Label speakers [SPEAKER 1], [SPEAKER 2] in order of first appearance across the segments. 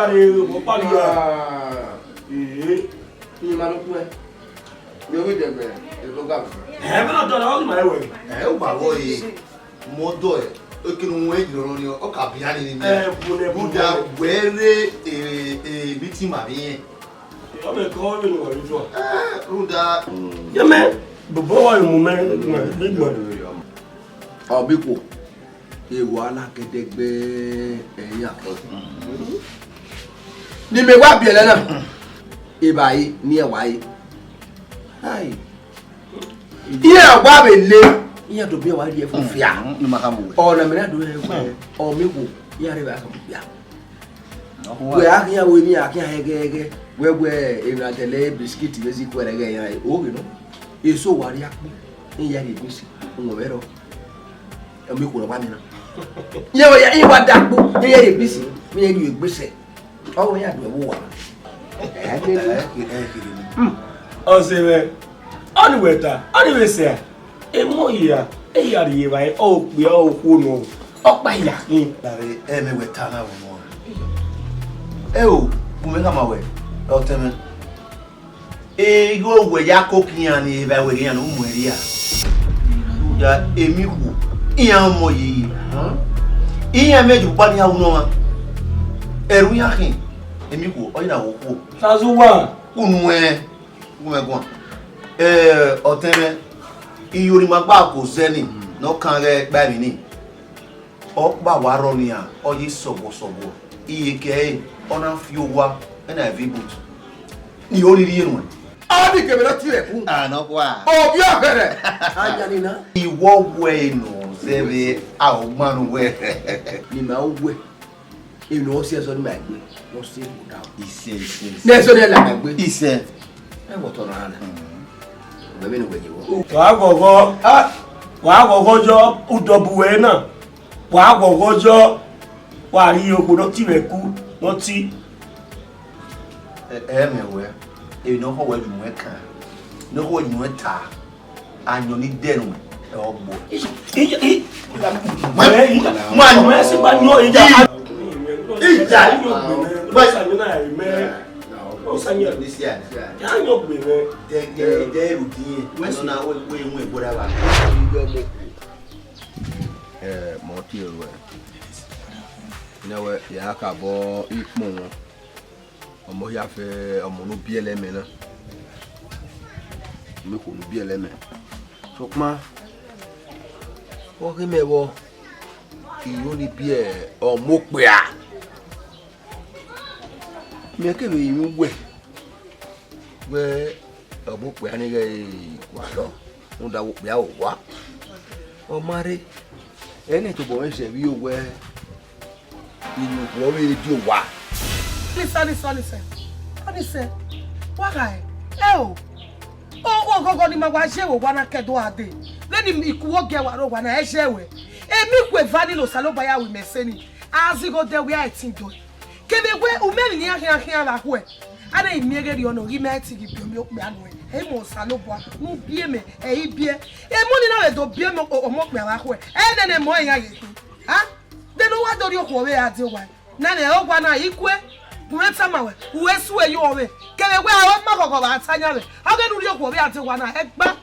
[SPEAKER 1] Pari, Pari.
[SPEAKER 2] Ni maluco é. Eu vou dizer, eu tô gravando.
[SPEAKER 1] É, mas não tô não, mas ué.
[SPEAKER 3] É o bagulho aí. Modo é. Eu que não é de longe, o capial ni.
[SPEAKER 1] É, bune.
[SPEAKER 3] Buda were vítima bem.
[SPEAKER 1] Eu me corro no olho.
[SPEAKER 3] Buda.
[SPEAKER 1] Ya me, bobo wa mu me, me gbo.
[SPEAKER 2] Obiko. Ewo alakedegbe eyin akọ. Ni me wa biele na. Iba yi ni ewa yi. Ai. Iye agba be le. Iye to bi wa ri e fun fia.
[SPEAKER 3] Ni makamu.
[SPEAKER 2] Ona me na do e ko. O mi ko. Ya re ba ka bia. We akia we ni akia hegege. We e tele biscuit bezi ko rege yan e. O no. Eso wa ri apo. Iya ri mi si. Mo vero. E mi ko ro ba mi na. Ye wa dapo. Iya ri mi si. Mi ye ri egbese. O ya do e wo wa.
[SPEAKER 1] O se me. Oni weta, oni we se. E mo ya, e ya ri ba e o pe o ku no. O pa ya kin.
[SPEAKER 3] Dare e me weta na wo mo. E o, bu me kama we. O teme. E go we ya kokian ni ba we yan o mo ri a. Ya emi ku. Iyan mo yi. Iyan meju pa ni awu no ma. Eru yan kin. Emi ku o ina wo ku.
[SPEAKER 1] Sazuwa.
[SPEAKER 3] Kunu e. Gume gun. O teme. Iyori magba ko zeni no kan re gba mi ni. O gba wa ro ni a. O yi sobo. Iye ke ona fi owa na vi boot. Ni ori ri enu.
[SPEAKER 2] Abi ke me lo ti e ku.
[SPEAKER 3] Ah no kwa.
[SPEAKER 2] O bi ogere. Anya ni na.
[SPEAKER 3] Iwo we no sebe a o manu we.
[SPEAKER 2] Ni ma o we. Inu o se so ni ma gbe. Mo se mo da.
[SPEAKER 3] Ise.
[SPEAKER 2] Ne so ni la ma gbe.
[SPEAKER 3] Ise.
[SPEAKER 2] E wo to na na. Bebe ni we ji wo.
[SPEAKER 1] Wa gogo jo udobu we na. Wa gogo jo wa ri ogodo ti we ku, won ti.
[SPEAKER 3] Me we. E no ho we ju we kan. No ho ju we ta. Anyo ni denu. E ogbo.
[SPEAKER 1] Ma se ba nyo ija.
[SPEAKER 3] Ija.
[SPEAKER 1] Ba sa mi na ri me. O sa nyo
[SPEAKER 3] This year.
[SPEAKER 1] ya nyo gbe me.
[SPEAKER 3] De routine. We so na we gbora ba.
[SPEAKER 2] Mo ti ro e. Na we ya ka bo ipo won. Omo ya fe omo no bi eleme na. Mi ko no bi eleme. So kuma o ri me wo iyo ni bi e omo pe a. Mi ke be yin we. We omo pe ani ge wa lo. Un da wo pe a o wa. O mare ene to bo se bi o we inu wo we di wa. Listen. Why? Oh, go ni magwa shewo wana kedo ade. Then ikuwo ge waro wana eshewe. Emi kwe vanilo saloba ya we meseni. Azigo de we I think do. Kebe we umeni ni ahia la ho e. Ana imiege ri ono ri meti gi bi omi okpe anu e. E mo saloba nu bie me e bie. E mo ni na we do bie me omo okpe la ho e. E ne mo yan ye. Ha? De no wa do ri okwo we ade wa. Na ne ogwa na ikwe. Bueta mawe, uwesu e yo we. Kele we awo makoko ba atanya we. Age nu ri okwo be ate wa na egba.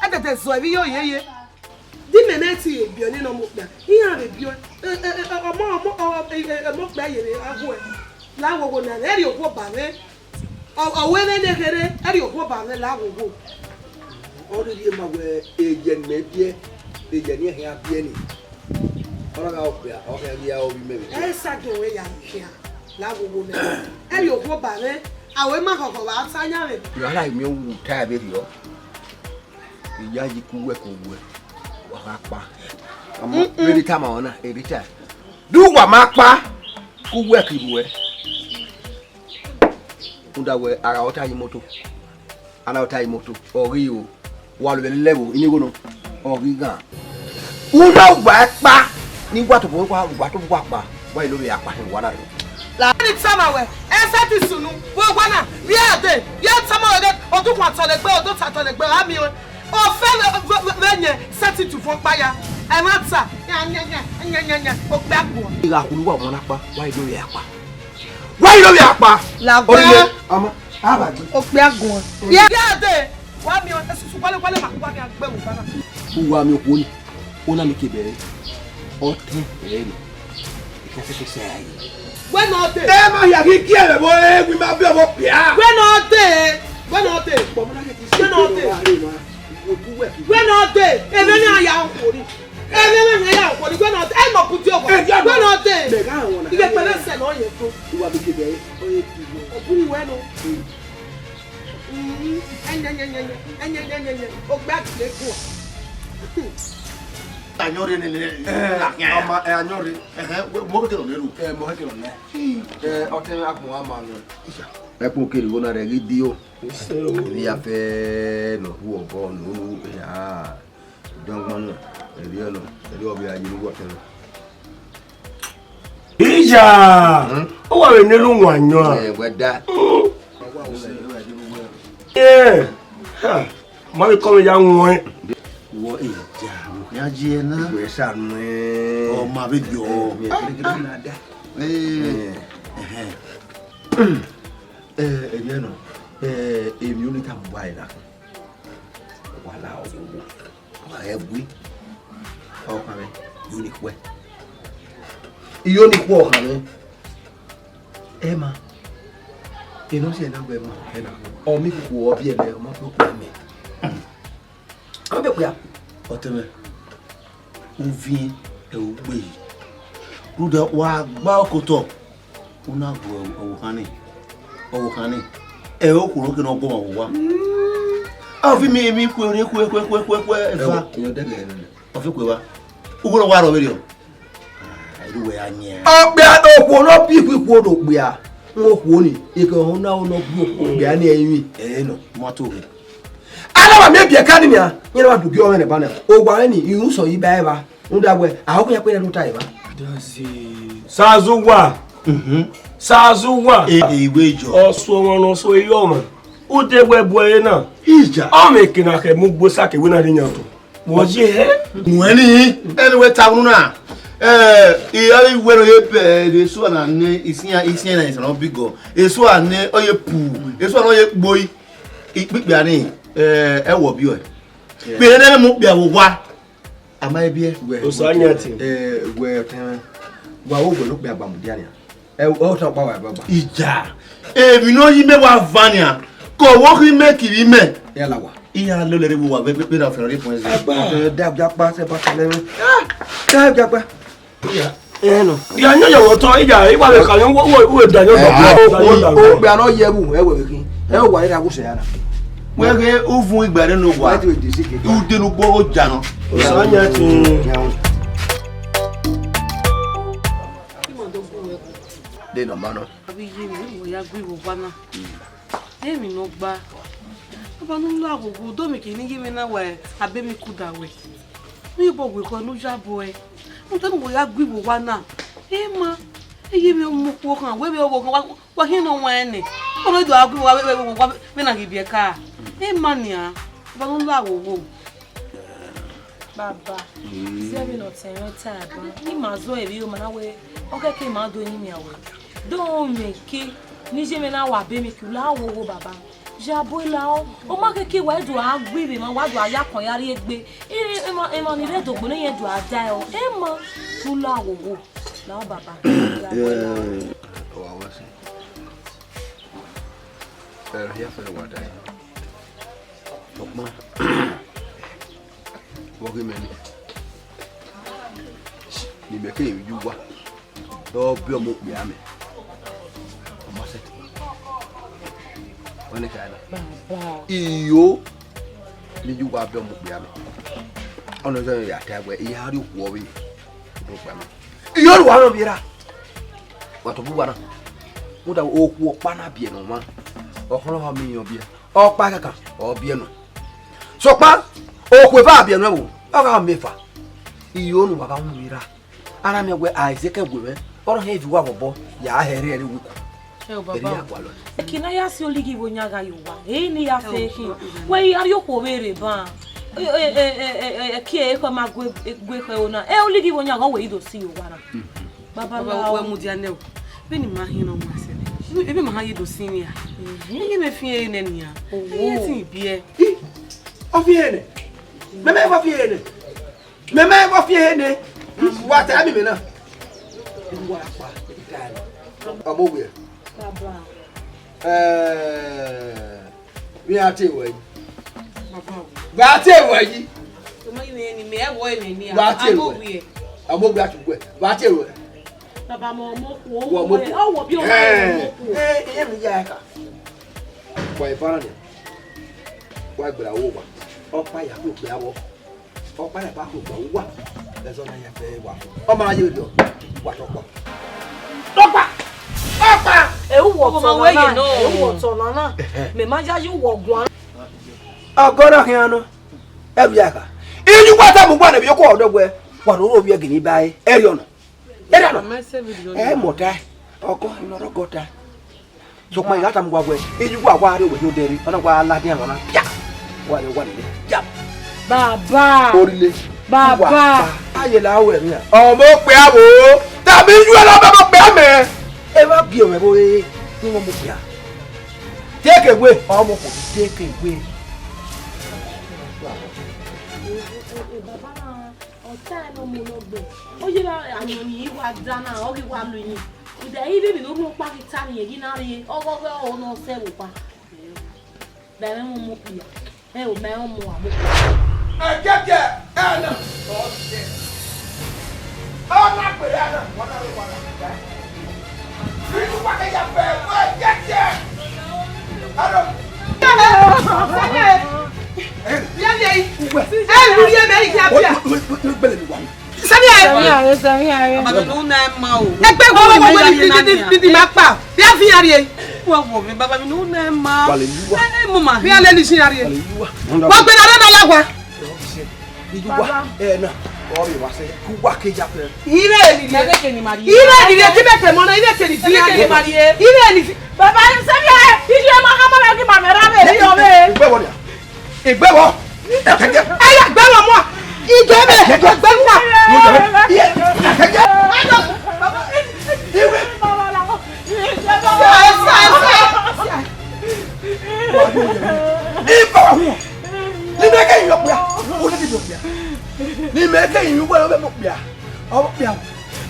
[SPEAKER 2] Etete so e bi yo yeye. Di meneti e bi oni no mo gba. Iya re bi o. Mo gba yere ago e. La wo na eri okwo ba we. O we ne kere eri okwo ba we la wo. O ri e mawe eje me bie. Eje ni he abie ni. Ora ga okwa, o ga bia o bi me. E sa do we ya hia. La wo na e yo ko ba re awe ma kokko ba atanya re yo ala mi wu ta be ri o iya ji ku we ko we wa ka pa amo be ta ma ona e ta du wa ma pa ku we ki we unda we ara ota yi moto ala ota yi moto ori o wa lo level ini go no ori gan unda gba pa ni gba to bo pa wa lo be apa wa na la ni tama we ese ti sunu wo gwana bi ade ye tama we odun kwa tolegbe odun ta tolegbe ami o fe venye seti tu fo paya e ma ta nya o gbe apo ira kulu wa mo lapa wa ido re apa
[SPEAKER 4] Why you no be apa?
[SPEAKER 2] La
[SPEAKER 4] Orile.
[SPEAKER 2] gbe.
[SPEAKER 4] Ama. Abaji.
[SPEAKER 2] O pe agun. Ye ade. Wa mi o susu kwale kwale ma kwa ke gbe wo bana.
[SPEAKER 4] Uwa mi ko ni. Ona mi ke bere. O ten bere ni. Ika se se ayi.
[SPEAKER 2] We no de.
[SPEAKER 4] E ma ya ki ere bo e wi ma be bo pia.
[SPEAKER 2] We no de. We no de. We no de. We no de. E me ni aya nko ni. E me ni aya nko ni. We no de. E mo puti o ko. We no de.
[SPEAKER 4] Me ga won na.
[SPEAKER 2] Ibe pele se no ye to.
[SPEAKER 4] Uwa mi ke bere. O ye ti mo.
[SPEAKER 2] O buri we no. Enye. O gba ti le ko.
[SPEAKER 3] Anyore ne
[SPEAKER 4] Ama e anyore.
[SPEAKER 3] mo ko te lo leru
[SPEAKER 4] Mo ha ke lo ne. O ten akun ama no. E ko kiri wona re gidi o. Ni ya fe no hu obo no ya. Don man eri no. Eri obi ayi ni wo ten.
[SPEAKER 1] Ija. O wa we nelu wanyo.
[SPEAKER 4] Weda.
[SPEAKER 1] Ha. Ma mi ko ya won.
[SPEAKER 3] wo e ja ya ji na
[SPEAKER 4] We sa no
[SPEAKER 3] o ma be jo
[SPEAKER 4] mi kiri na da. Eri no. Emi oni ta mba ina. Wala o wo. Ma egui. O ka me. Unique we. Iyo ni po ka me. Emma. Eno se na gbe ma. Ena. O mi ku obi ele o ma po ku me. Ko be ku ya.
[SPEAKER 3] o te me o vi e o gbe ruda wa gba okoto una go o kan ni e o kuro ke no gbo wa wa a fi mi ku ere ku e fa
[SPEAKER 4] Iyo de le ni.
[SPEAKER 3] o fi ku wa o gbo wa ro we ri o iru we anya
[SPEAKER 4] O gbe opo no bi ku odo gbe a. Won ku ni. Ike ho na o no bu opo gbe a ni eyin. No.
[SPEAKER 3] mo to he
[SPEAKER 4] Ala wa me bi e ka ni mi a. Yin wa du bi o me ne ba na. O gwa ni irun so yi ba e ba. Nda gbe a ho ya pe na do ta e ba.
[SPEAKER 1] Sazuwa. Sazuwa.
[SPEAKER 3] iwe jo
[SPEAKER 1] Oso won no so iyo mo. O de webo e na.
[SPEAKER 3] ija
[SPEAKER 1] O me kina ke mu gbo sake we na ri yan to. Wo je he.
[SPEAKER 3] Mweni anyway tawunu na iya iwe no ye pe de so na ne isian na is no bigo eso ane oye pu eso na oye gboi ipipe ani e wo bi o pe ne mu pe wo wa ama e bi
[SPEAKER 1] O so anya ti.
[SPEAKER 4] We ten. Wa wo gbo lo pe agbamudi ani. O ta pa wa ba ba.
[SPEAKER 3] ija mi no yi me wa vania ko wo ki me kiri me
[SPEAKER 4] Ya la wa.
[SPEAKER 3] iya lo le re wo wa be na fe ri point
[SPEAKER 4] Da ga pa se ba ta le. Da ga pa. No.
[SPEAKER 1] Ya nyo yo to ija iwa be ka yo wo da yo
[SPEAKER 4] O gbe ano ye bu e we kin. E wa ira ku se ya na.
[SPEAKER 3] we ge o fun igbare no wa
[SPEAKER 4] Wa ti o di si ke.
[SPEAKER 3] u de no gbo o jano
[SPEAKER 1] O so anya ti.
[SPEAKER 4] De no ma no.
[SPEAKER 5] Abi ye mi mo ya gbe wo bana. E mi no gba. Baba no lo agogo do mi ki ni ye mi na wa abe mi ku da we. Mi bo we ko no jabo e. Mo te mo ya gbe wo bana. E ma e ye mi mo ko kan we be wo kan wa hin no wa ni. O me do agbe wa we na gi bi e ka. E ma ni a. Baba no lo agogo.
[SPEAKER 6] Baba, sebi no tenyo taba. Ni mazo ebi o manawe. Oke ke ma do yin mi awe. Do me ki ni je me na wa be mi ki la wo baba. Ja boy la o ma ke ki wa do agbe be ma wa do aya kan yari egbe. E ma ni le do gbo ni yen do ada o. E ma tu la wo la baba.
[SPEAKER 4] Wa wa si. Ya fe wa dai. Okma. Wogi meni. Ni me ke yu wa. Do bi o mo pe ame. O ma set. Woni ka na.
[SPEAKER 6] Baba.
[SPEAKER 4] Iyo ni yu wa bi o mo pe ame. Ono so ya ta gbe iya ri ku o bi. Do pa me. Iyo wa no bi ra. Wa to bu wa na. Mo da o ku o pa na bi e no ma. O ko ha mi yan bi e. O pa kaka. O bi e no. So pa o kwe ba bia no wo aka mefa iyo nu baka mu mira ara me gwe Isaac gwe me oro heavy wa bobo ya here ere wuku
[SPEAKER 5] E o baba.
[SPEAKER 6] Kina ya si oligi bo nyaga yuwa. E ni ya fe ki. We ari yo ko bere ba. Ki e ko ma gwe ko na. E oligi bo nyaga we ido si yuwa na. Baba
[SPEAKER 5] Baba we mu dia ne o. Be ni ma hin no mu asele. Ebe ma haye do senior. Ye me fie ne nia. Ye tin bie.
[SPEAKER 4] O fie ne. Meme wa fie ne. Meme wa fie ne. Wa ta mi na. Wa pa. Amowe.
[SPEAKER 6] Baba.
[SPEAKER 4] We are taking.
[SPEAKER 5] Baba.
[SPEAKER 4] Ba te wa yi.
[SPEAKER 5] To ma ye ni me e wo e ni
[SPEAKER 4] Ba te wa.
[SPEAKER 5] Amowe.
[SPEAKER 4] Amowe atugwe. Ba te wa.
[SPEAKER 5] Baba mo ko. O wo bi o ma mo ko.
[SPEAKER 4] Mi ya ka. Boy bana ni. Wa gbara wo wa. Opa ya ko gbe awo. Opa ya ba ko gba wa. Ezo na ya fe wa. O ma ye do. Wa to po. Opa! Opa!
[SPEAKER 6] Ewu ọ̀tọ̀ nana. Me ma jaji wo gwan.
[SPEAKER 4] Agora hiano. Ebiaka. Inu kwata mu gwa na bi ko odogwe. Wa ro obi agini bai. Eriono. Eriono. Mota. Oko no gota. So kwa ngata mu gwagwe. Inu gwa gwa re we no deri. Ona gwa la dia ona. Ya. Wa le ya.
[SPEAKER 6] Baba.
[SPEAKER 4] Orile.
[SPEAKER 6] Baba.
[SPEAKER 4] Aye la we mi. Omo pe abo. Tabi ju lo ba pe ame. E wa bi o me bo e. Ni mo mo pe a. Take away. Omo ko take away.
[SPEAKER 6] Baba ọ̀tá no mo no gbe. O yira anyo ni wa dana o ki wa lo yin. Ida yi bi no mo pa ki ta ni yin na re. Ogo o no se wo pa. Ba me mo pe ya. E o me mo wa mo.
[SPEAKER 4] Akeke ana. Ona pe ana. Wana ro wana. Ni wa ke ya pe. Akeke. Aro.
[SPEAKER 5] Baba no na ma o.
[SPEAKER 2] Egbe wo di ma pa. Bi a fi yare.
[SPEAKER 5] Wo wo mi baba mi no na ma. Mo ma.
[SPEAKER 2] Bi a le ni sin yare. Wa gbe na na lagwa.
[SPEAKER 4] Ijuwa na o bi wa se ku wa ke ja pe.
[SPEAKER 2] Ire ni
[SPEAKER 5] Ire ke ni Marie.
[SPEAKER 2] Ire ni ti be te mo na ire ke ni di yare. Ire ni baba se bi e ije ma ha ma ki ma me ra me ri o be.
[SPEAKER 4] Igbe wo ni. Igbe wo.
[SPEAKER 2] Aya gbe wo mo. Ige be gbe wo.
[SPEAKER 4] Iye. Akeke.
[SPEAKER 2] Baba
[SPEAKER 4] Iwe.
[SPEAKER 6] Baba la.
[SPEAKER 4] Iba wa hu. Ni me ke yo pia. O le di yo pia. Ni me ke yin wo be mo pia. O pia.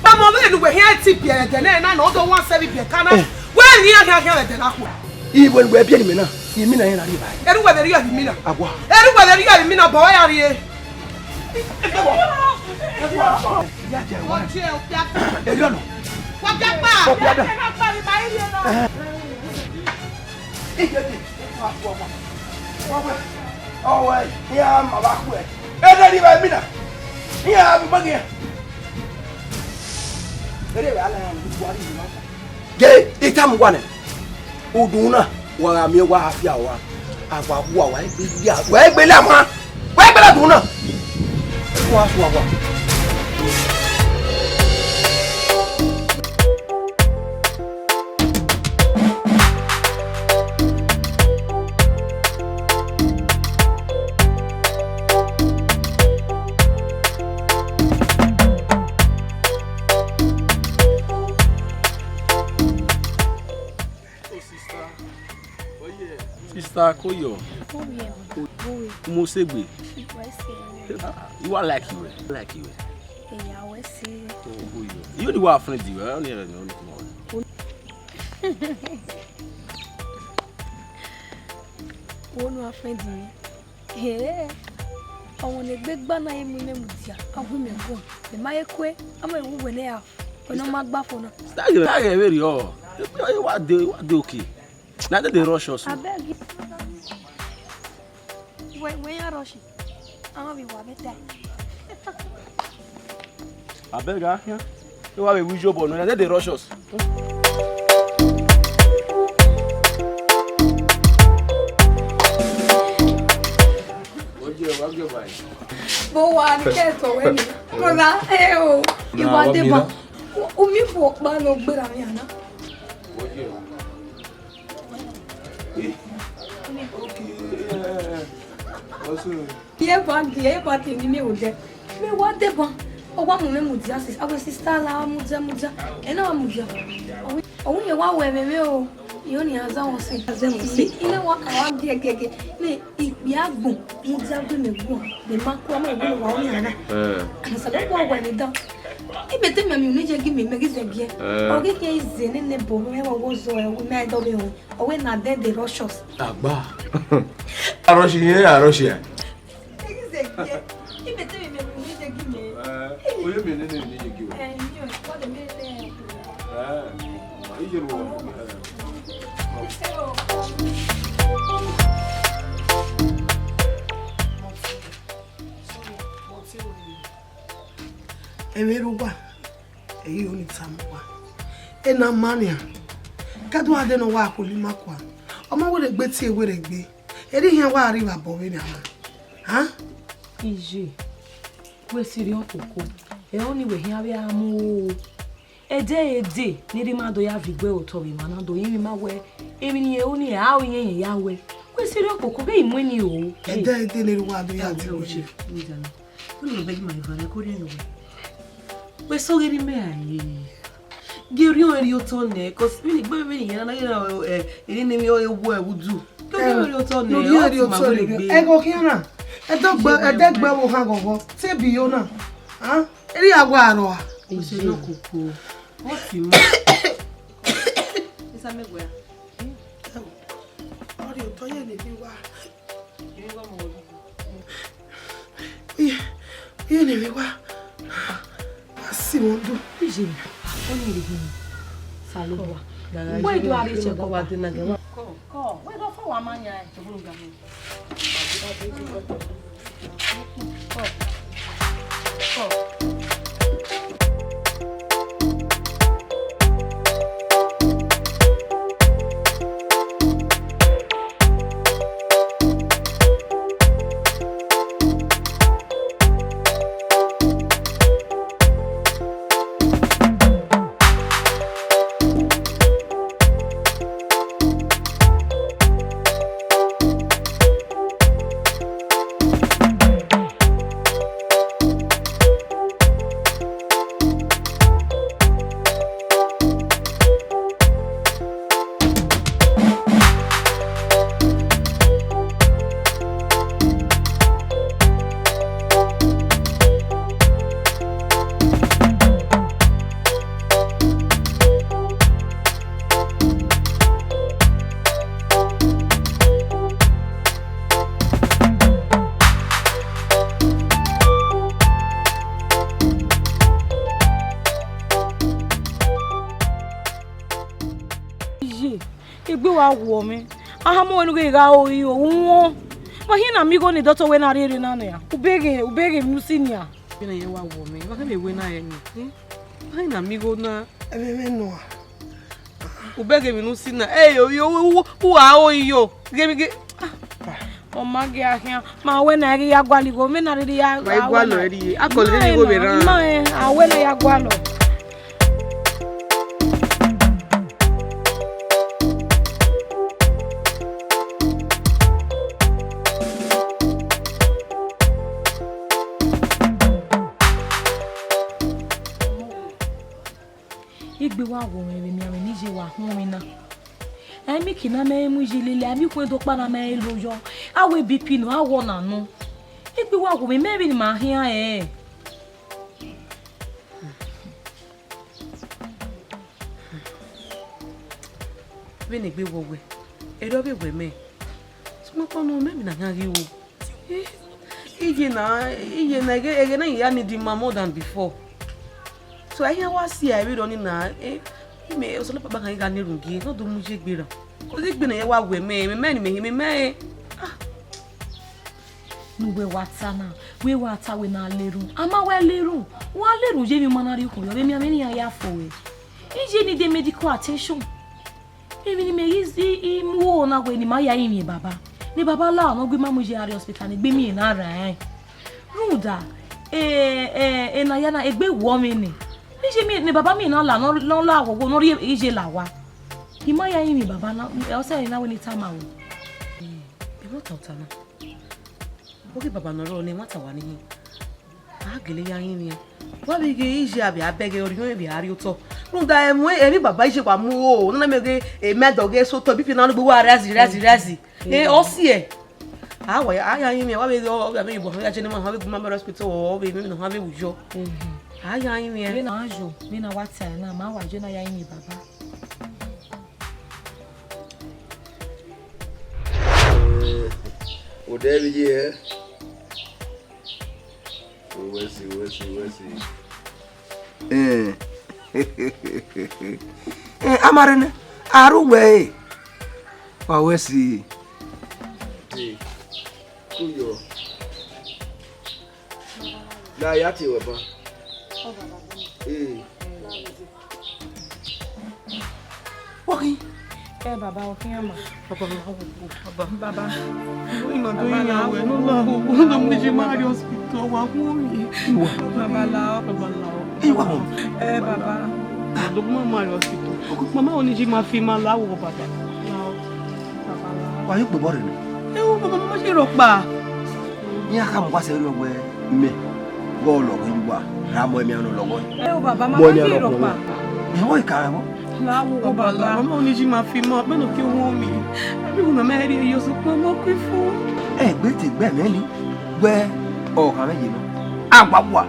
[SPEAKER 2] ba mo be nu we here ti pie de na na o do wan se bi pie kana. We ni aka de na ko.
[SPEAKER 4] Ibo ni we pia ni me na. Yi mi na yin na ri ba.
[SPEAKER 2] Eru we de ri mi na.
[SPEAKER 4] Agwa.
[SPEAKER 2] Eru we de ri mi na bo ya ri e.
[SPEAKER 4] Ya je wa.
[SPEAKER 2] Wọ́n ṣe ọ̀pẹ́ àpá.
[SPEAKER 4] Èyí ọ̀nà.
[SPEAKER 2] Wọ́n jẹ́ pa.
[SPEAKER 4] Ọ̀pẹ́ àdá.
[SPEAKER 6] Ẹ pa mi báyìí ni na.
[SPEAKER 4] Ìjẹ́jì. Ọwọ́ ẹ̀ ní a máa bá kú ẹ̀. Ẹ dẹ́ ní báyìí mìíràn. Ní a bí mọ́gì ẹ̀. Eré rẹ̀ alẹ́ àwọn olùkọ́ àdìyẹ máa fà. Jẹ́ ìtàmù wà ní. Odùn náà wọ́n ra mi wá àfi àwa. Àgbà wú àwa ẹgbẹ́ lámà. Wọ́n ẹgbẹ́ lẹ́dùn náà. Wọ́n á sọ àwa.
[SPEAKER 1] Sister Koyo. Musegbe. You are like you. Like you. Oh, Koyo. You the one friend you. I don't hear no more.
[SPEAKER 7] One of friend me. Eh. I want to big banana in my mutia. I will me go. The my kwe. I'm a woman there. No magba for no.
[SPEAKER 1] Start very oh. What do okay. Now that they rush us.
[SPEAKER 7] I beg you. When you rush, I'll be one better.
[SPEAKER 1] I beg her. You have a visual board. Now that they rush us.
[SPEAKER 7] Bo wa ni ke to we ni. Mo la e o. Iwa de ba. O mi fo pa no gbera mi ana. Ye ba ti ni mi o de. Me wa de ba. O wa mo me mu dia sis. Awe sister la mu dia. E na wa mu dia. Oh, you want women, you only has our say. You know what? I want to get it. Yabu, he's out in the room. The Macrama will want Yana. And so don't go when it down. If it didn't mean you give me magazine again, or get his in the book, whoever was or we made of you, or when not dead the Russians.
[SPEAKER 4] Abba. Russia.
[SPEAKER 7] If it didn't mean you give me.
[SPEAKER 4] Will you be in the give?
[SPEAKER 7] And you what a minute.
[SPEAKER 2] Emeruwa eyi oni tamwa ena mania kadu ade no wa akolima kwa omo we le gbe ti ewe re gbe eri hian wa ari babo we ni ama ha
[SPEAKER 6] ije we siri okoko e oni we hian we amu ede ni ri ma do ya vigbe oto we mana do yin ma we emi ni e oni a o yin ya we we siri okoko be imu ni o
[SPEAKER 2] ede ni ri wa do ya ti o je
[SPEAKER 5] ni dana oni be ma ivana ko re no we so geri me aye geri o eri oto ne cause we ni gbe me ni yan na eri ni mi o ewu ewudu geri o eri oto ne
[SPEAKER 2] no eri oto ne e go kiana e gbe wo ha gogo te bi yo na ha eri agwa aro a
[SPEAKER 5] o se no koko o ti mo esa me gwa
[SPEAKER 2] ori oto ye ni bi wa
[SPEAKER 5] mo
[SPEAKER 2] ye ni bi wa Simondo.
[SPEAKER 6] ije oni ri hin salowa we do ari che ko wa de na ga ko we do fo wa manya e to buru ga mi egbe wa wo mi aha mo enu ga o yi o won ma hin na mi go ni doctor we na re na na ya ubege mi senior
[SPEAKER 5] bi na ye wa wo mi ba ka me we na ye ni ba na mi go na
[SPEAKER 2] Eme no
[SPEAKER 5] ubege mi nu senior yo wa o yo ge
[SPEAKER 6] o ma ge ahia ma we na ri ya gwali go me na ri ya
[SPEAKER 5] gwalo ri akole ri go be ran
[SPEAKER 6] ma a we na ya gwalo igbe wa wo mi ami ni je wa hun mi na emi kina me mu jilile ami ko do pa na me lojo awe bp no awo na no igbe wa wo mi me bi ni ma hia
[SPEAKER 5] be ni gbe wo we edo be we me so mo ko no me mi na ngari wo ije na ege na ya ni di more than before. So I hear what see I read on na me o so le papa kan ga ni rungi no do mu je gbera o le gbe na ye wa we me ni me
[SPEAKER 6] nu we wata we na leru ama we leru wa leru je mi manari ko yo mi ameni ya fo we ije ni de medical attention emi ni me yizi imu na we ni ma ya yin baba ni baba la no gbe ma mu je ari hospital ni gbe mi na ra ruda na ya na egbe wo mi ni ije mi ni baba mi na la no la wo no ri ije la wa ima ya yin baba na o se na we ni tama wo
[SPEAKER 5] e mo ta na o ki baba no ro ni mata wa ni a gele ya yin ni wa bi ge ije abi abege ori no bi ari o to Nunda emi baba ise kwa mu o. Na me e medoge so to bi fi na lo gbo razi. O si e. Awa ya yin mi wa be o be ibo ya je ni ma ha be guma hospital o be mi no ha be wujo. Ya yin mi e.
[SPEAKER 6] Na ajo, mi na wata na ma wa je na ya yin mi baba.
[SPEAKER 4] O David here. We'll see. Amarene, Aruwe. We'll see. Kuyo. Na yati weba. Waki.
[SPEAKER 6] Baba, o que ama? Baba.
[SPEAKER 5] Ina do yin we no la o no me je ma ri hospital wa ku mi. Baba la.
[SPEAKER 4] Iwa.
[SPEAKER 5] Baba. Do ma ri hospital. Mama oni ji ma fi ma la wo baba.
[SPEAKER 4] Wa yo pe bore ni.
[SPEAKER 5] O baba ma se ro pa.
[SPEAKER 4] Ni aka mo kwa se lo we me. Go lo ko wa. Ra mo mi anu lo go.
[SPEAKER 6] O baba ma ma fi ro pa.
[SPEAKER 4] E wo ka mo.
[SPEAKER 5] La wo baba. Mama oni ji ma fi ma, me no ki wo mi. Abi wo me ri yo so pa mo ku fu.
[SPEAKER 4] Gbe ti gbe me ni. Gbe o kan meje no. Agba wa.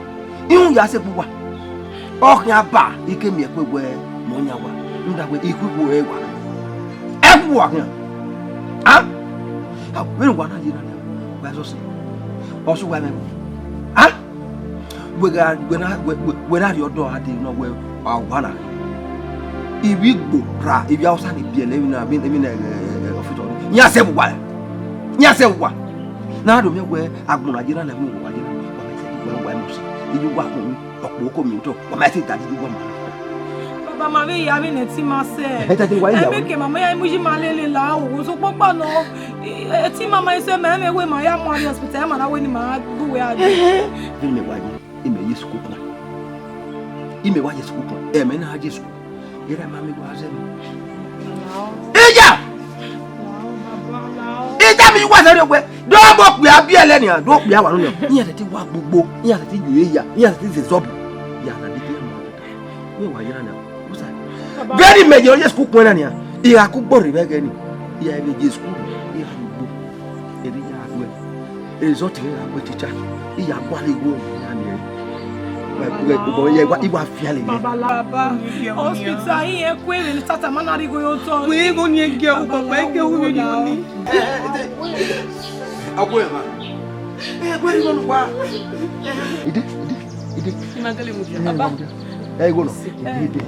[SPEAKER 4] Ihun ya se bu wa. O kan aba ike mi e pe gbe mo nya wa. Nda gbe iku bu e wa. E bu wa kan. Ah? Ha, me no wa na ji na. Gba so se. O so wa me. Ah? We na ri odo ade no we wa na. Ibi gbo ra ibi Hausa ni bi ele na ofito nya se bu wa na do me we agbon Nigeria na mi wo wa jira wa mo se ibi wa ko mi opo ko mi to wa ma ti tadi gbo ma
[SPEAKER 6] Baba ma be ya be ne ti ma se.
[SPEAKER 4] E
[SPEAKER 6] ke mama ya muji ma lele la o so popo no. Ti mama ise me we ma ya mo hospital ma na we ni ma bu we ade.
[SPEAKER 4] Bi me wa ji ime Yesu ko pa. Ime wa Yesu ko pa. E me na Yesu. Ira mami go azemi. Ija! Ija mi wa sere pe. Do mo pe abi ele ni do pe awa nu. Yin ate ti wa gbogbo, yin ate ti ju eya, yin ate ti se zobu. Ya na de mo. Mi wa yira na. O sa. Gani meje o Yesu ku pon na ni. Ira ku gbori be gani. Ya ebe Yesu ku. Ira gbogbo. Eri ya agbe. Result ni agbe teacher. Iya gwa le go ya ni. Iwa fiale.
[SPEAKER 6] Baba, hospital here kwere ni tata manari go yo to.
[SPEAKER 5] We go ni ege o baba ege o we ni.
[SPEAKER 4] Agbo ma. Kwere go wa. Ide.
[SPEAKER 5] Imagale mu
[SPEAKER 6] Baba.
[SPEAKER 4] Go no. Ide.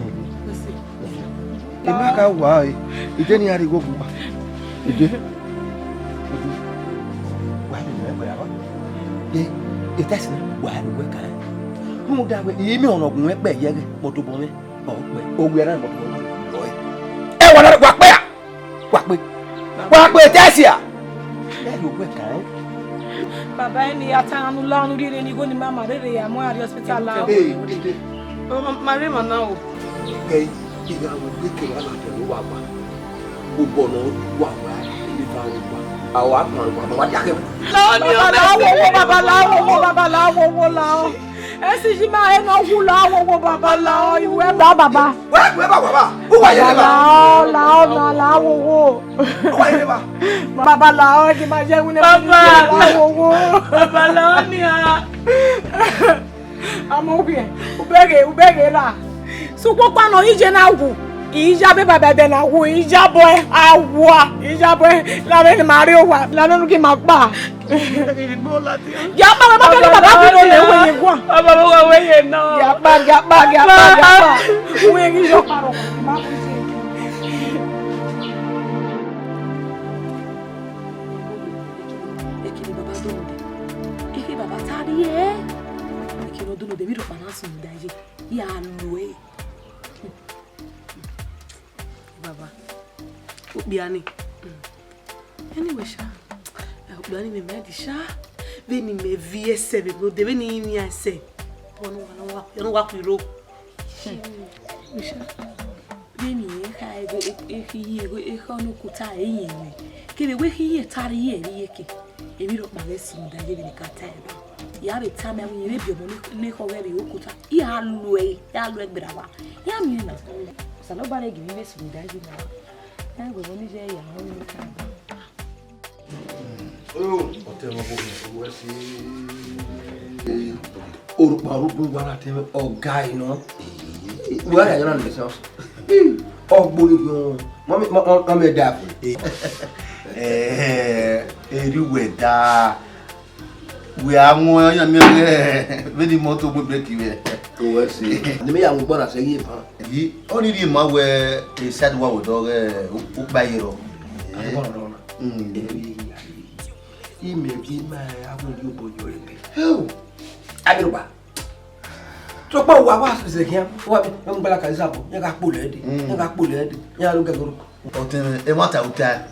[SPEAKER 4] Imaka wa ide ni ari go bu ba. Ide. Wa ni me ya ba. Test na wa ni we kan. Mo da we imi onogun we pe ye mo to bo mi o pe o gbe na mo to bo lo e wa na wa pe test ya e lo we kan
[SPEAKER 6] Baba ni atanu lanu rire ni go ni mama rere ya mo ari hospital la.
[SPEAKER 5] Mare mana o.
[SPEAKER 4] Ke iga wo de ke wa la lo wa pa. Gbogbo no wa wa ni ba wo pa. Awa kan wa ya ke.
[SPEAKER 6] Baba la. Esi ji ma e no hu la wo baba la iwe ba baba.
[SPEAKER 4] We ba baba. Who wa ye ba?
[SPEAKER 6] La wo.
[SPEAKER 4] Wa ye ba?
[SPEAKER 6] Baba la o ki ma je wune la wo.
[SPEAKER 5] Baba la ni a.
[SPEAKER 6] Amo bi. Ubege la. Su popa no ije na wu. Ija be baba be na wu ija boy awa. Ija boy la be ni mari o wa. La no ki ma pa. Ya baba be baba bi no le we ye gwa.
[SPEAKER 5] Baba wa we ye no.
[SPEAKER 6] Ya pa. We ki jo paro. Ma ku se.
[SPEAKER 5] Ekini baba dono de. Eke baba tari e. Ekini dono de mi ro pana sun daje. Ya loe. Baba. Obiani. Anyway, sha. Obiani me di sha. Veni me vie se me no de veni mi ase. Onu wa yo no wa kwiro. Sha. Veni e ka e hi e no kuta e yin. Kebe we hi e tari e ri eke.
[SPEAKER 6] Ebi ro pa lesi mu daje bi kata e ba. Ya be time e wi bi omo ni ko we bi okuta. Ya lu egbera ba. Ya mi na. Salo ba le gi bi lesi mu daje na. Ya go ni je ya ho ni ka.
[SPEAKER 4] Hotel mo bo si orupa wala te o guy no. Wa ya na le so. Ogbori yo. Mo me da fu.
[SPEAKER 3] Eriwe da we àwọn yan mi we di moto gbe break we
[SPEAKER 4] O si ni me ya mo gbona se yi pa.
[SPEAKER 3] yi o ni di ma we e sad wa wo do o gba yiro
[SPEAKER 4] Ime bi ma awon yo bojo re. Ho. Abiruba. To pa wa se kian. Wa mo gbala ka isapo. Yan ka po le de. Yan lo gagoro.
[SPEAKER 3] o ten e mata uta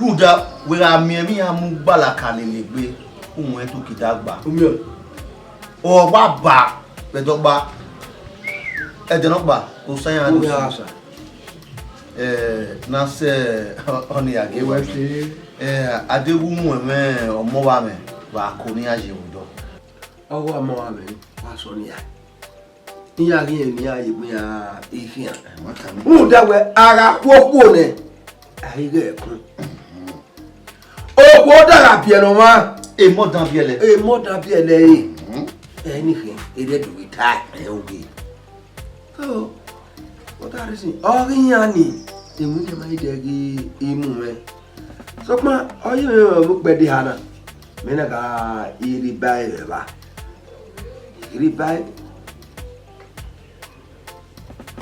[SPEAKER 3] ruda we ra mi ya mu gbala kan le gbe ohun e to kidagba
[SPEAKER 4] Omi
[SPEAKER 3] o ba bedogba e de no gba o sayan
[SPEAKER 4] o
[SPEAKER 3] do
[SPEAKER 4] ya sa.
[SPEAKER 3] na se oni age
[SPEAKER 4] Wa
[SPEAKER 3] we
[SPEAKER 4] se
[SPEAKER 3] adewu mu me omo wa me wa ko ni aje wudo
[SPEAKER 4] owo amo wa me wa so ni ya. Ni ya ri ni ya ibu ya ifian.
[SPEAKER 3] mata mi
[SPEAKER 4] Mu da we ara popo ne. Ayi ge kun. O ko dara bi eno ma.
[SPEAKER 3] e mo dan biele
[SPEAKER 4] E mo da bi ele yi. Anything e de do we tie e o ge. So what are you saying? O ri yan ni. E mu ni ma ide gi imu me. So ma o yi me mo gbe di hana. Me na ga iri bai re ba. Iri bai.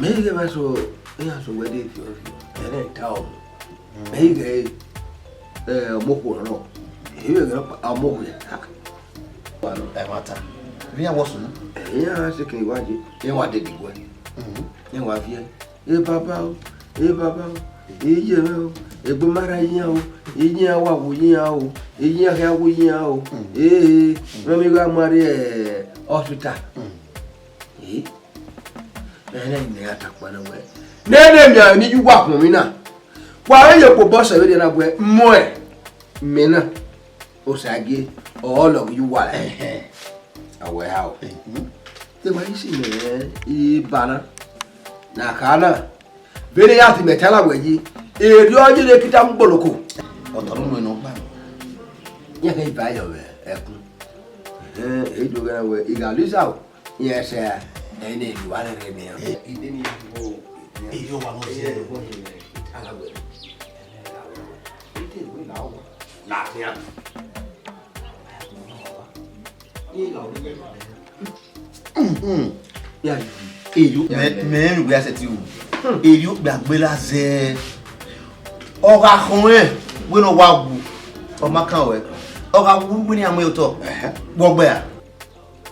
[SPEAKER 4] Me ge ma so we de fi o fi. Ele ta o. Me ge mo ko ro. E we ge amo ge.
[SPEAKER 3] e mata vi an wosu
[SPEAKER 4] Eyan se kin iwaje, yen wa de digbo. Yen wa fi e baba o, e je me o, e gbo mara yin o, yin wa wo yin o, yin ha wo yin o. No mi ga mari hospital. Ene ni atakwa na we. Nene mi ni ju wa kun mi na. Wa ye ko bo se we de na bo mo e. Mi na. O sage o lo ju wa awe hao te wa isi me ibana na kana bere ya ti metala weji eri oje le kita mboloko
[SPEAKER 3] otoro no no gba
[SPEAKER 4] ya ka iba yo we ekun e do gana we igalisa o yes ene lu ala re me ide ni o e yo wa mo se ala we ite we la o la ti an ni la o ni ya
[SPEAKER 3] eyu me ru gbe aseti o eyu gbagbe la ze ora khun e we no wa wu o ma kan we ora wu we ni amu to gbogbe a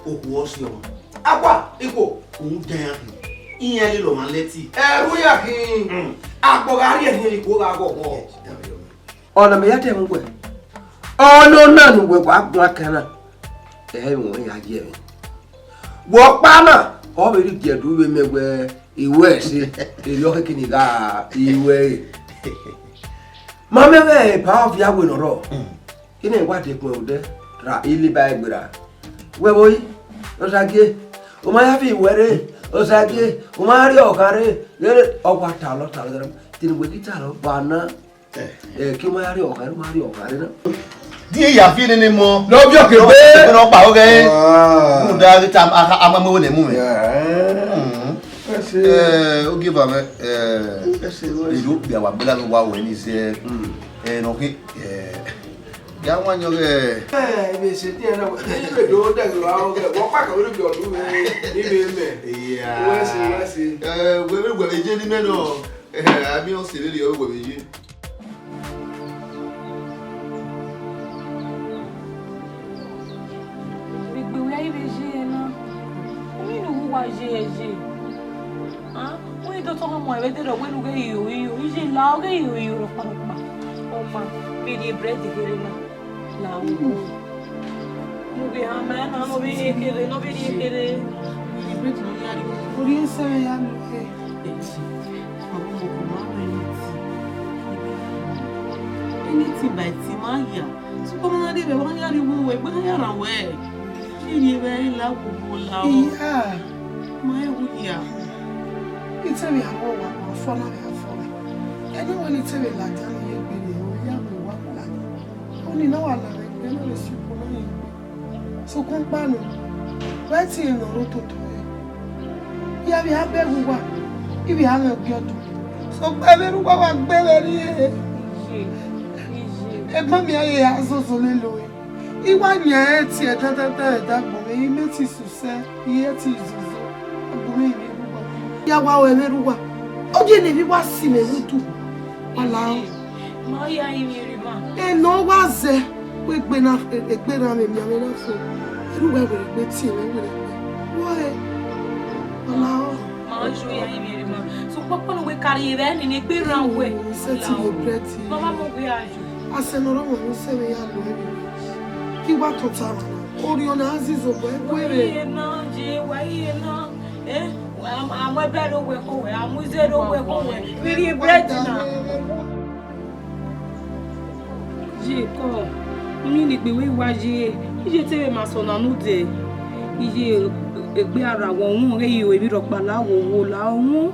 [SPEAKER 4] o ku o si o agba iko
[SPEAKER 3] un den iyan le lo ma leti
[SPEAKER 4] eru ya kin agbogari e ni iko ga gogo ona me ya te mu gbe ono na nu gbe gba gun akana won ya je mi wo pa na o be ri je du be megbe iwe si eri o kini ga iwe ma me be pa of ya we no ro kini wa de kun ode ra ile ba egbera we boy o sage o ma ya fi were o sage o ma ri o kare le o wa ta lo tin we ki ta lo ba na ki ma ya ri o kare na
[SPEAKER 3] di ya fi ni mo
[SPEAKER 4] lo bi o ke be
[SPEAKER 3] no pa o ge mu da ri tam amamu ne mu me o give am eyu bi awa gbela lo wa we ni se no ki ya wa nyo ge
[SPEAKER 4] be se ti na be do da lo a o ge wo pa ka o bi o du ni be me
[SPEAKER 3] yeah
[SPEAKER 4] we si
[SPEAKER 3] we je ni me no abi o se le o we je
[SPEAKER 2] Anything.
[SPEAKER 5] ti ba ti ma ya so ko na de be wa ya ri wo we gbe ya ran we ni be la wo la o
[SPEAKER 2] iya
[SPEAKER 5] ma e wo ya
[SPEAKER 2] ite mi awo wa ko fo na ya fo eni woni ite mi la ta ni gbe ni o ya mi wa la oni na wa la re gbe no le si ko ni so kun pa no wetin in oro toto ya bi abegu wa ibi ha me gbe odun so gbe le ru wa gbe le ri ẹ̀gbọ́n mi ayé azozo le lo iwa nya e ti e tata da gbo mi meti suse iye ti zozo gbo mi ni ruwa ya wa we le ruwa o je ne bi wa si me wutu wala
[SPEAKER 6] ma ya imi ri ma
[SPEAKER 2] e no wa ze we gbe na me mi ame na fo ruwa we gbe ti me we wo e wala
[SPEAKER 6] ma jo ya imi ri ma so papa no we carrière ni gbe ran we
[SPEAKER 2] se ti le preti
[SPEAKER 6] mama mo gbe ajo
[SPEAKER 2] asenoro mo se me ya lo ki wa to ta ori ona azizo bo ekwere
[SPEAKER 6] na je wa iye na àwọn ẹbẹ ro we ko we amuze ro we ko we biri bread na je ko mi ni gbe we wa je ije tere ma so na nu de ije egbe ara wo hun re yi o ebi ro pa lawo wo la hun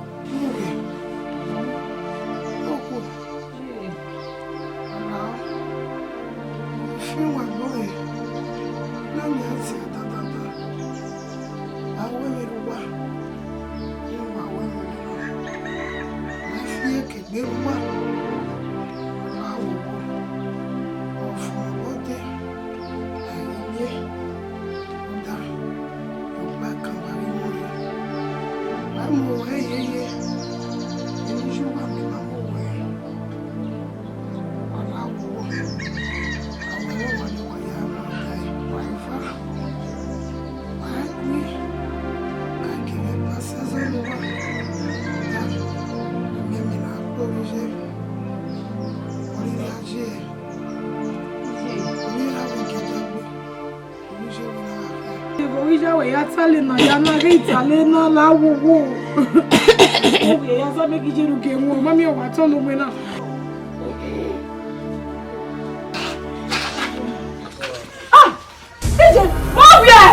[SPEAKER 6] Tale na ya na re tale na la wo wo o ya sa me ki jeru ke wo mami o wa ton lo me na ah eje mo bi la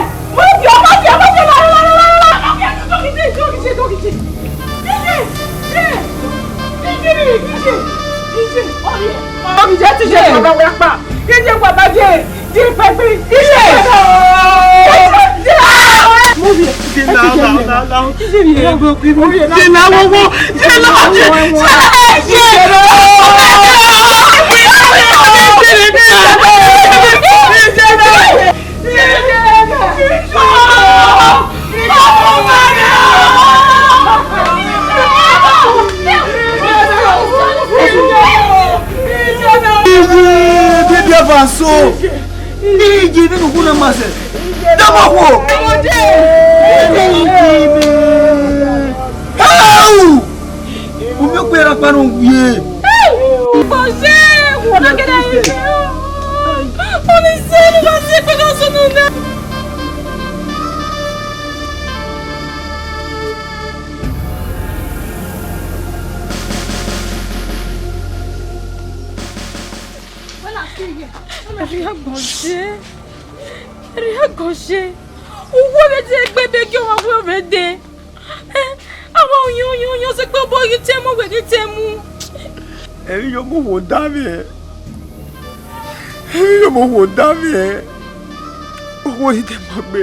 [SPEAKER 1] owó ni tẹ máa gbé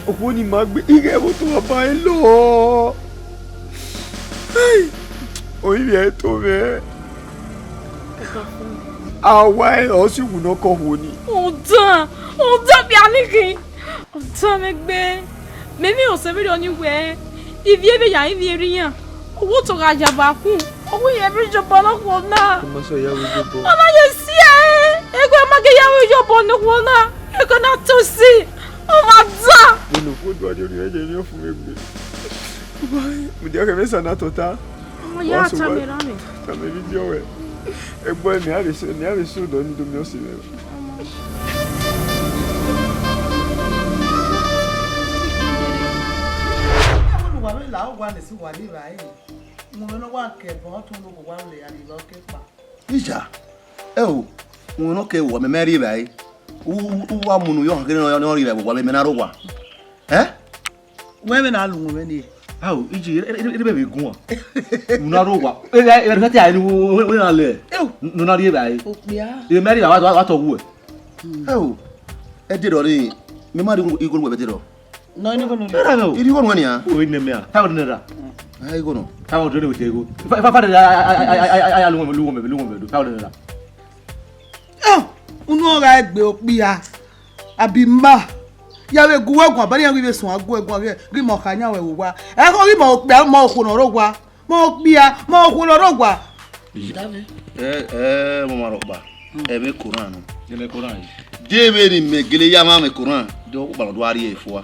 [SPEAKER 1] owó ni máa gbé ire ẹ̀wọ̀n tó wà bá ẹ lọ orí ẹ̀ tó rẹ̀ àwa ẹ̀ ọ́ sì wù náà kọ́ wo ni.
[SPEAKER 6] ọ̀dọ́ bí a ní kí ọ̀dọ́ mi gbé mímí ò sẹ́mi lọ ní wẹ̀ ibi ebe yà ibi eré yàn owó tó ra jàmbá kù owó yẹn bí jọba ọlọ́pàá náà ọ̀nà yẹn sí ẹ̀ ego amage yawo ìjọba ọ̀nàwọ̀ náà ego náà tó sí ọmọ àdá.
[SPEAKER 1] nínú kóòdù àdéhùn ẹ̀jẹ̀ ni ó fún mi gbé mo jẹ́ kẹ́mi sànà tó ta
[SPEAKER 6] ọmọ yà á tàmí rárẹ̀.
[SPEAKER 1] tàmí fídíò rẹ̀ ẹgbọ́n ní àrèsí ọ̀dọ́ ní domi ọ̀sẹ̀ rẹ̀.
[SPEAKER 2] wà lórí làwọn wà ní sí wà ní ìrà yìí mo no wa ke bon tun lo ko wa le ani lo ke pa
[SPEAKER 3] ija o mo no ke wo me meri bai u wa munu yo ngere no ri bai wo me na rugwa
[SPEAKER 2] we me na lu we ni
[SPEAKER 3] awo iji ebe be gun una rugwa e re ti ai ni we na le no na ri bai
[SPEAKER 2] opia
[SPEAKER 3] e meri wa to wu o e di do ri me ma ri igolo we be di do
[SPEAKER 2] no ni ko no
[SPEAKER 3] iri ko ngani ya
[SPEAKER 1] o ne me a ta ne ra
[SPEAKER 3] ai go no
[SPEAKER 1] ta o de we go fa de ai lu me do ta ne ra
[SPEAKER 2] unu ora egbe opia abimba yawe guwe gwa bari yan we sun agu egun ri mo kanya we wo wa e ko ri mo pe mo ku no rogwa mo pia mo ku no rogwa
[SPEAKER 3] mo ma rogba e me Quran
[SPEAKER 1] ne me Quran
[SPEAKER 3] Debe ni me gele ya ma me Quran do ku ba do ari e fo wa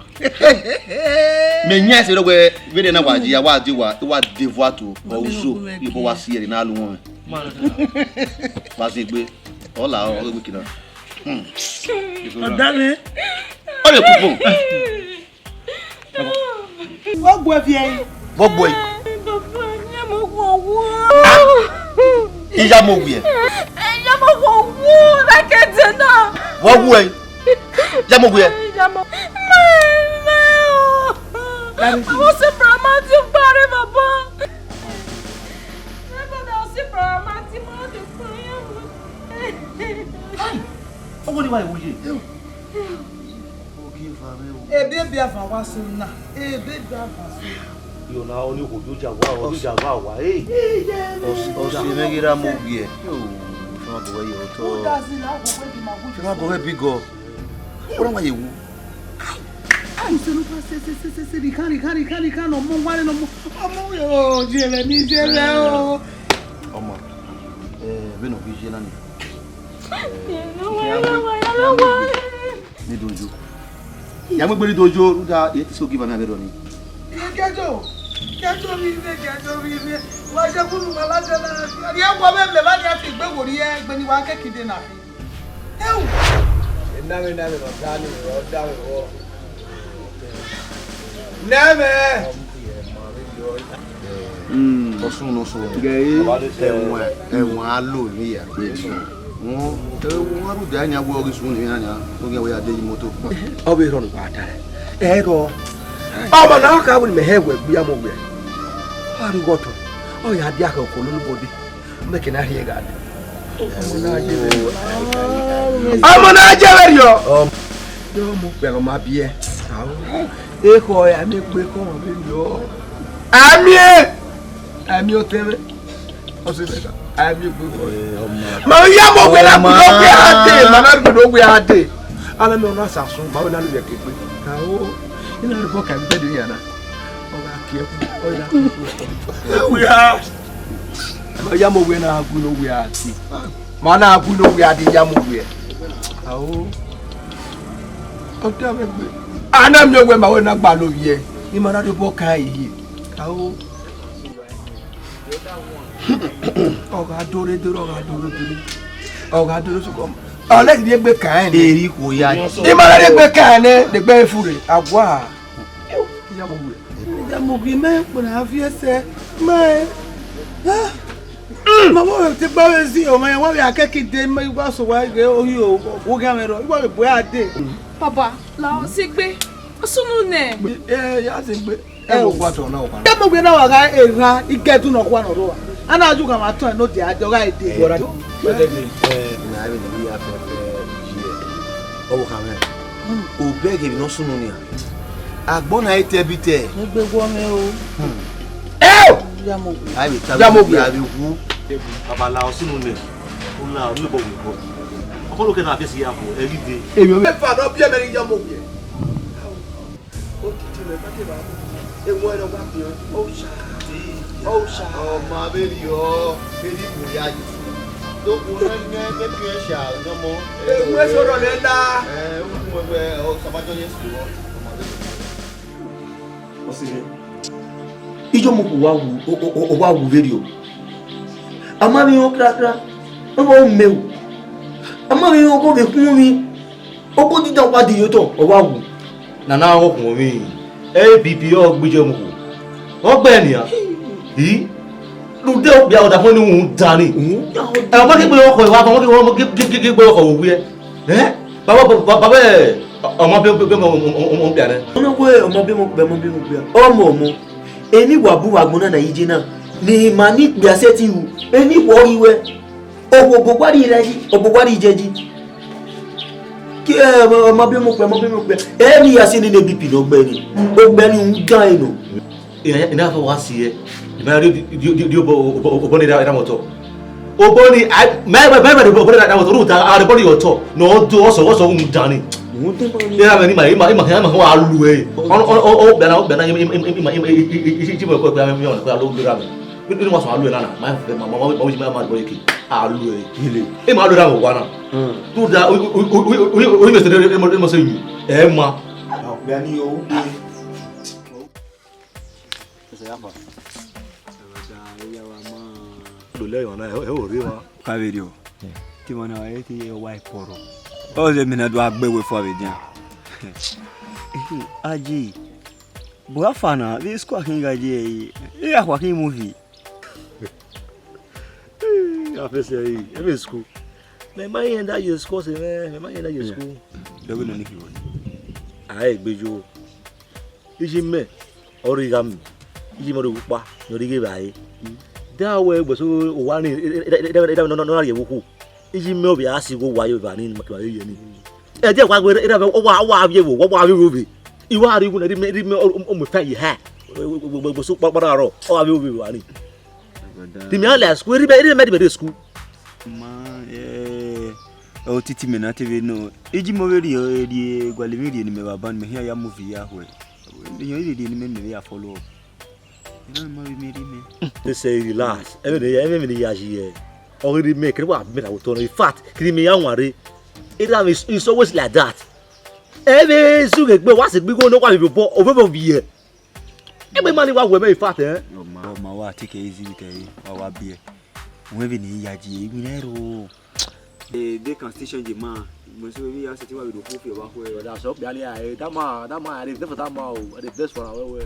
[SPEAKER 3] me nya se rogwe we de na waji ya wa devoir to o so ibo wa si ere na lu won ba se gbe ola o gbe kina
[SPEAKER 2] odale
[SPEAKER 3] o le pupo
[SPEAKER 2] wo gbo fi e
[SPEAKER 3] wo gbo e
[SPEAKER 6] Baba, nya mo ko wo.
[SPEAKER 3] iya mo wi e
[SPEAKER 6] Nya mo ko wo la kete na.
[SPEAKER 3] wo wu e ya mo wi e
[SPEAKER 6] Nya mo. Mo se pramati pare baba. Baba se pramati mo de koya.
[SPEAKER 3] o ni wa e wuye
[SPEAKER 2] ebe bia fa wa so na ebe bia fa so
[SPEAKER 1] yo na o ni ko do jawa wa
[SPEAKER 3] o se me gira mo wi e o fa bo we yo to
[SPEAKER 2] does na go we di ma go
[SPEAKER 3] fa bo we bigo o ra wa ye wu
[SPEAKER 2] se no pa se di kan no mo wa no mo yo jele ni jele o
[SPEAKER 3] ọmọ be no bi je na ni ni dojo ya mo gbe ni dojo da e ti so give am abero ni
[SPEAKER 2] kejo mi ni wa je kunu mala je na ri e wo me ba ni a ti gbe wo ri e gbe ni wa kekide na fi ewu
[SPEAKER 4] na me no dani o da wo neme
[SPEAKER 3] osun no so
[SPEAKER 4] gei
[SPEAKER 3] ẹ̀wọ̀n alo ni ya pe so wọ́n ru da nya wo orísun ni anya o ge we ade moto
[SPEAKER 4] o be ro pa ta e ro ọmọ na ka bu me hewe bia mo gbe ari goto o ya dia ka ko lu bodi me ke na rie ga ọmọ na je we yo yo mo pe o ma bi e e ko ya mi pe ko mo bi yo ami o tebe o se beta ami o gbo ma ya mo gbe la gbo gbe ade ma na gbo gbe ade ala mi ona sasun ba o na lu ye kepe ka o ina ru bo ka bi de yana o ga ki e o ya
[SPEAKER 1] we ha
[SPEAKER 4] ma ya mo gbe na agu no we ati ma na agu no we ade ya mo gbe ka o ta me gbe ana mi o gbe ma o na gba lo ye ni ma na ru bo ka yi ka o ọ̀gá dóore sùkọ́ ọ̀lẹ́gì ní ẹgbẹ́ kàn ní
[SPEAKER 3] eri ko ya
[SPEAKER 4] ìmọ̀lẹ́ ní ẹgbẹ́ kàn ní ẹgbẹ́ ìfúre àgbà ìyàmùgbì mẹ́pọ̀ náà fi ẹsẹ̀ mẹ́ mọ̀mọ́ rẹ̀ ti gbáwé sí ọmọ yẹn wọ́n rí akẹ́kìdé wá sọ wá gẹ́ orí owó gẹ́mẹ̀ rọ ìwọ́n rẹ̀ bóyá dé.
[SPEAKER 6] Baba, la o se gbe. Sunu ne.
[SPEAKER 4] Yá sì gbé ẹ̀wọ̀n gbàtọ̀ náà wà.
[SPEAKER 2] ìyàmùgbì náà wà ká èrà ìgẹ́tù náà kó àná ana aju ka ma ton no de adora ede
[SPEAKER 4] Bora.
[SPEAKER 3] na be ni ya fe je o wo kan o beg bi no sunu ni agbon na ite bite
[SPEAKER 2] mo gbe wo me o ìyàmùgbì
[SPEAKER 3] ai bi
[SPEAKER 4] Ìyàmùgbì.
[SPEAKER 3] abi wu
[SPEAKER 1] baba la o sunu ne o la o ni bo wo o ko ke na be si ya ko every day
[SPEAKER 4] èmi ò fẹ́ fà náà bí ẹ̀mẹ́rin yá mọ̀ wí ẹ̀. ó ti tilẹ̀ bá tẹ̀lé àwọn ewu ẹ̀rọ bá fi hàn ó ṣá
[SPEAKER 3] ọmọ abẹ́rẹ́ yọ bẹ́ẹ̀ni kò yá jù tó kù náà ní bí ẹ ṣe àjọmọ́
[SPEAKER 4] ewu ẹ̀ sọ̀rọ̀ lẹ́ ńlá.
[SPEAKER 3] ó fún ẹgbẹ́ ọ sábàjọ́ yẹn sí wọ́n ọmọ abẹ́rẹ́.
[SPEAKER 1] o se ne
[SPEAKER 3] ijo mo ko wa wu video ama mi o kra o bo mewu ama mi o ko be kun mi o ko di dan pa di yo to o wa wu
[SPEAKER 1] nana o kun mi APP o gbeje mo ko o gbe ni ya yi
[SPEAKER 3] lu de o bia o da fun ni un dani e mo ke pe oko wa mo ke pe oko wo ye baba ọmọ bí mo bia ne
[SPEAKER 8] ono we ọmọ bí mo bia ọmọ eni wa bu wa gbona na yije na ni mani bia seti wu eni wo iwe ogbogwari reji ogbogwari jeji ki ọmọ bí mo pe emi ya si ni le bp no gbe ni un gan eno
[SPEAKER 3] ina fa wa si e ba di obo ni da moto obo ni me obo ni da moto ru ta a obo ni oto no do oso un dani ya ni ma wa lu e o bia na ji mo ko mi on ko lu ra mi ni mo so alu e na ma bo yiki alu e ile e ma lu ra wo na tu da o me se mo se yu e ma
[SPEAKER 8] bia ni o
[SPEAKER 3] le yo na e o ri wa
[SPEAKER 9] ka video ti mo na e ti wa iporo o ze mi na do agbewe fo abejan aji bo afana bi squad kinga je e akwa kin movie
[SPEAKER 3] afese yi e be school me ma yen da you school se me ma yen da you school
[SPEAKER 9] dogo no ni ki won
[SPEAKER 3] ai gbejo iji me origami iji mo do pa no ri ge bai da we gbo so o wa ni no ye wuku iji me obi asigo wa yo ba ni ma to ye ni e je kwa gbe ira wa bi wo wa bi wo bi iwa ari gu na ri me o mo fa yi ha gbo so papara ro o wa bi wo bi wa ni di mi ala school ri me di school
[SPEAKER 9] ma o titi me na tv no iji mo we ri o di gwale mi ri ni me baba ni me ya movie ya ho e yo ri ni me ya follow ina ma bi mi ri me
[SPEAKER 3] they say relax e ya ji e o ri me kri wa me na to no in fact kri me ya wanre it's always like that ebe su ge gbe wa se gbe go no kwa bi bo o be bo bi e ebe mani wa we me in fact
[SPEAKER 9] o ma wa take easy ke wa bi e won bi ni ya ji e mi na ro de constitution je ma mo so bi ya se ti wa bi do fu fi wa ko e
[SPEAKER 3] da so bi ale ai da ma I dey for that ma o I dey best for our way